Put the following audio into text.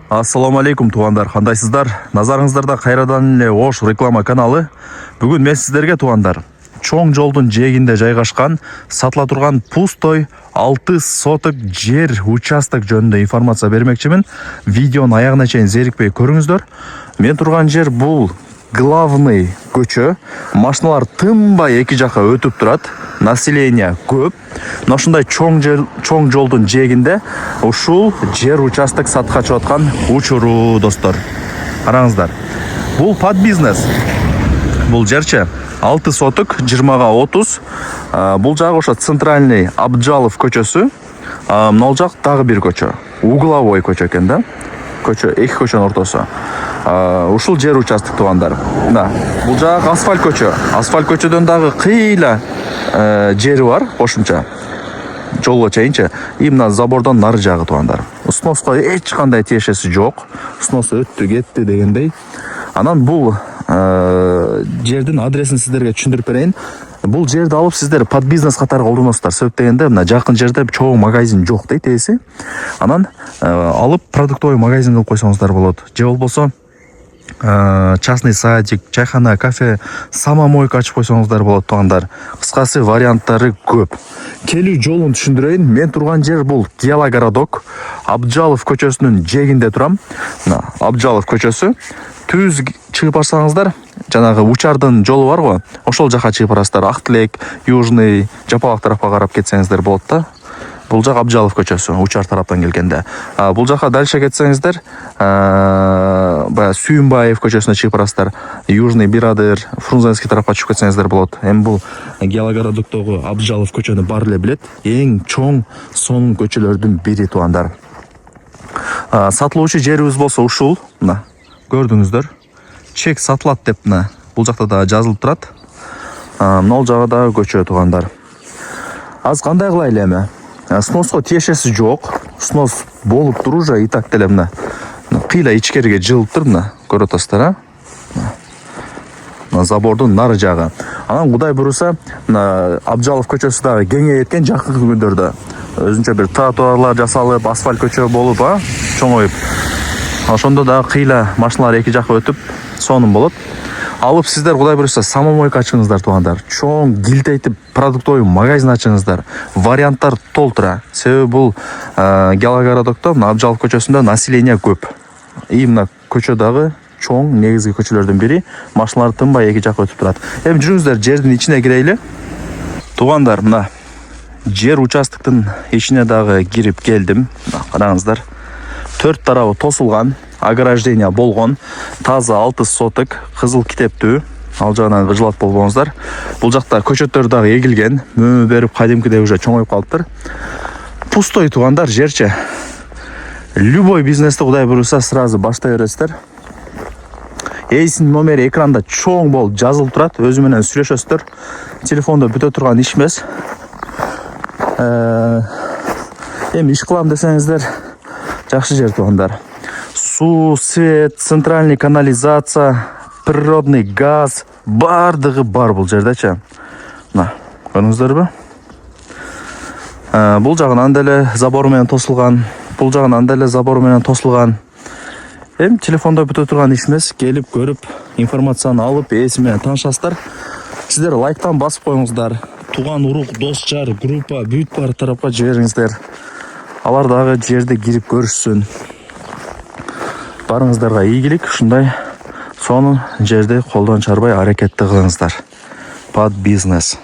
Ассаламу алейкум туғандар, қандайсыздар? Назарыңыздарда қайрадан эле Ош реклама каналы. Бүгін мен сіздерге туғандар чоң жолдың жээгинде жайгашкан сатыла турган пустой 6 соток жер участок жөнүндө информация бермекчимин. Видеонун аягына чейин зерикпей көрүңүздөр. Мен турган жер бул главный көчө. Машиналар тынбай эки жака өтүп турат. Население көп. Ошондой чоң жолдун жээгинде ушул жер участок сатка чыгып аткан учуру достор. Караңыздар. Бул под бизнес. Бул жерче 6 соток 20га 30. Бул жагы ошо центральный Абджалов көчөсү. Мына жак дагы бир көчө. Угловой көчө экен да. Көчө эки көчөнүн ортосу. Ушул жер участок тугандар. Да. Бул жак асфальт көчө. Асфальт көчөдөн дагы кыйла жери бар, кошумча. Жолго чейинчи. Именно забордон нары жагы тугандар. Сноско эч кандай тиешеси жок. Снос өттү, кетти дегендей. Анан бул жердин адресин сиздерге түшүндүрүп берейин. Бул жерди алып сиздер под бизнес катары колдоносуздар. Себеп дегенде мына жакын жерде чоң магазин жок дейт эси. Анан алып продуктовый магазин кылып койсоңуздар болот. Же болбосо частный садик, чайхана, кафе, самомойка ачып койсоңуздар болот тугандар. Кыскасы варианттары көп. Келүү жолун түшүндүрөйүн. Мен турган жер бул Геологородок, Абджалов көчөсүнүн жээгинде турам. Абджалов көчөсү. Түз чыгып барсаңыздар, жанагы учардын жолу бар го, ошол жака чыгып барасыздар. Актилек, Южный, Жапалак тарапка карап кетсеңиздер болот да. Бул жак Абджалов көчөсү, учар тараптан келгенде. Бул жака дальше кетсеңиздер, баягы Сүйүнбаев көчөсүнө чыгып барасыздар. Южный, Бирадыр, Фрунзенский тарапка чыгып кетсеңиздер болот. Эми бул Геологородоктогу Абджалов көчөнү баары эле билет. Эң чоң сонун көчөлөрдүн бири тугандар. Сатылуучу жерибиз болсо ушул, мына көрдүңүздөр. Чек сатылат деп мына бул жакта да жазылып турат. Мына жагы дагы көчө тугандар. Аз кандай кылайлы эми? Сноско тиешеси жок. Снос болуп туруп уже и так деле мына кыйла ичкериге жылып тур, мына көрүп атасыздар, мына забордун нары жагы. Анан Кудай буюрса, мына Абджалов көчөсү дагы кеңейет экен жакынкы күндөрдө. Өзүнчө бир тротуарлар жасалып, асфальт көчө болуп, чоңоюп. Ошондо дагы кыйла машиналар эки жака өтүп, сонун болот. Алып сиздер Кудай буюрса самомойка ачыңыздар тугандар. Чоң килтейтип продуктовый магазин ачыңыздар. Варианттар толтура. Себеби бул Геологородокто, Абджалов көчөсүндө население көп. И мына көчө дагы чоң негизги көчөлөрдүн бири. Машиналар тынбай эки жака өтүп турат. Эми жүрүңүздөр жердин ичине кирейли. Тугандар, мына жер участоктун ичине дагы кирип келдим. Караңыздар. 4 тарабы тосулган, ограждение болгон, таза 6 соток, кызыл китептүү. Ал жагынан кыжылат болбоңуздар. Бул жакта көчөттөр дагы эгилген, мөмө берип кадимкидей уже чоңоюп калыптыр. Пустой тугандар жерче. Любой бизнести Кудай буюрса сразу баштай бересиздер. Эйсинин номери экранда чоң болуп жазылып турат. Өзү менен сүйлөшөсүздөр. Телефондо бүтө турган иш эмес. Эми иш кылам десеңиздер, жакшы жер тугандар. Суу, свет, центральный канализация, природный газ, бардыгы бар бул жердечи. Мына, көрүңүздөрбү? Бул жагынан деле забор менен тосулган, бул жагынан деле забор менен тосулган. Эми телефондо бүтө турган иш эмес, келип көрүп, информацияны алып, ээси менен таанышасыздар. Сиздер лайктан басып коюңуздар. Туган урук, дос, жар, группа, бүт бар тарапка жибериңиздер. Алар дагы жерди кирип көрүшсүн. Барыңыздарга ийгилик, ушундай сонун жерди колдон чарбай аракетти кылыңыздар. Под бизнес.